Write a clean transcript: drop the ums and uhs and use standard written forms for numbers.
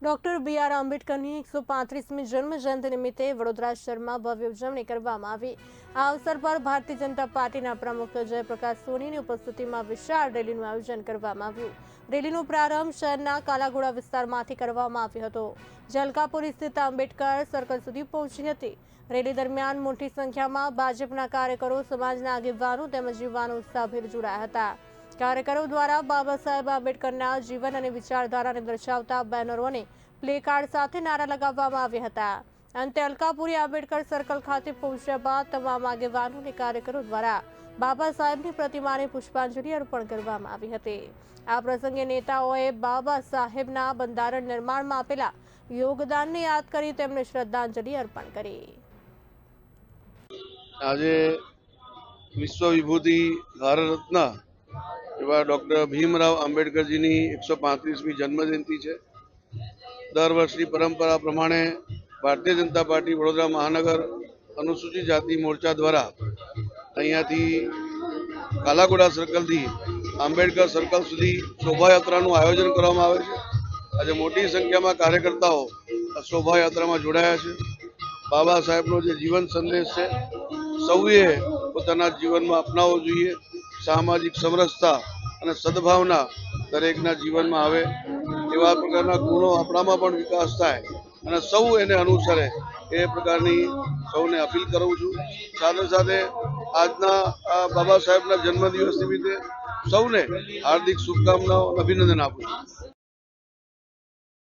Doctor બી.આર. આંબેડકરની 135મી જન્મ જયંતિ નિમિત્તે વડોદરા શહેરમાં ભવ્ય ઉજવણી કરવામાં આવી। આ અવસર પર ભારતીય જનતા પાર્ટીના પ્રમુખ જયપ્રકાશ સોનીની ઉપસ્થિતિમાં વિશાળ રેલીનું આયોજન કરવામાં આવ્યું। રેલીનો પ્રારંભ શહેરના કાલાઘોડા વિસ્તારમાંથી કરવામાં આવ્યો હતો, જે અલકાપુરી સ્થિત આંબેડકર સર્કલ સુધી પહોંચી હતી। રેલી દરમિયાન મોટી સંખ્યામાં ભાજપના કાર્યકરો, સમાજના આગેવાનો તેમજ યુવાનો ઉત્સાહભેર જોડાયા હતા। કાર્યકરો દ્વારા બાબા સાહેબ આંબેડકરના જીવન અને વિચારધારાને દર્શાવતા બેનરો અને પ્લેકાર્ડ સાથે નારા લગાવવામાં આવ્યા હતા। અંતે અલકાપુરી આંબેડકર સર્કલ ખાતે પહોંચ્યા બાદ તમામ આગેવાનો અને કાર્યકરો દ્વારા બાબા સાહેબની પ્રતિમાને પુષ્પાંજલિ અર્પણ કરવામાં આવી હતી। આ પ્રસંગે નેતાઓએ બાબા સાહેબના બંધારણ નિર્માણમાં આપેલા યોગદાનને યાદ કરી તેમને શ્રદ્ધાંજલિ અર્પણ કરી। આજે વિશ્વ વિભૂતિ ભારત રત્ન એવા ડોક્ટર ભીમરાવ આંબેડકરજીની 135મી જન્મજયંતિ છે। દર વર્ષની પરંપરા પ્રમાણે ભારતીય જનતા પાર્ટી વડોદરા મહાનગર અનુસૂચિત જાતિ મોરચા દ્વારા અહીંયાથી કાલાઘોડા સર્કલથી આંબેડકર સર્કલ સુધી શોભાયાત્રાનું આયોજન કરવામાં આવે છે। આજે મોટી સંખ્યામાં કાર્યકર્તાઓ આ શોભાયાત્રામાં જોડાયા છે। બાબા સાહેબનો જે જીવન સંદેશ છે, સૌએ પોતાના જીવનમાં અપનાવવો જોઈએ। સામાજિક સમરસતા અને સદભાવના દરેકના જીવનમાં આવે, એવા પ્રકારના ગુણો આપણામાં પણ વિકાસ થાય અને સૌ એને અનુસરે, એ પ્રકારની સૌને અપીલ કરું છું। સાથે સાથે આજના આ બાબા સાહેબના જન્મદિવસ નિમિત્તે સૌને હાર્દિક શુભકામનાઓ, અભિનંદન આપું છું।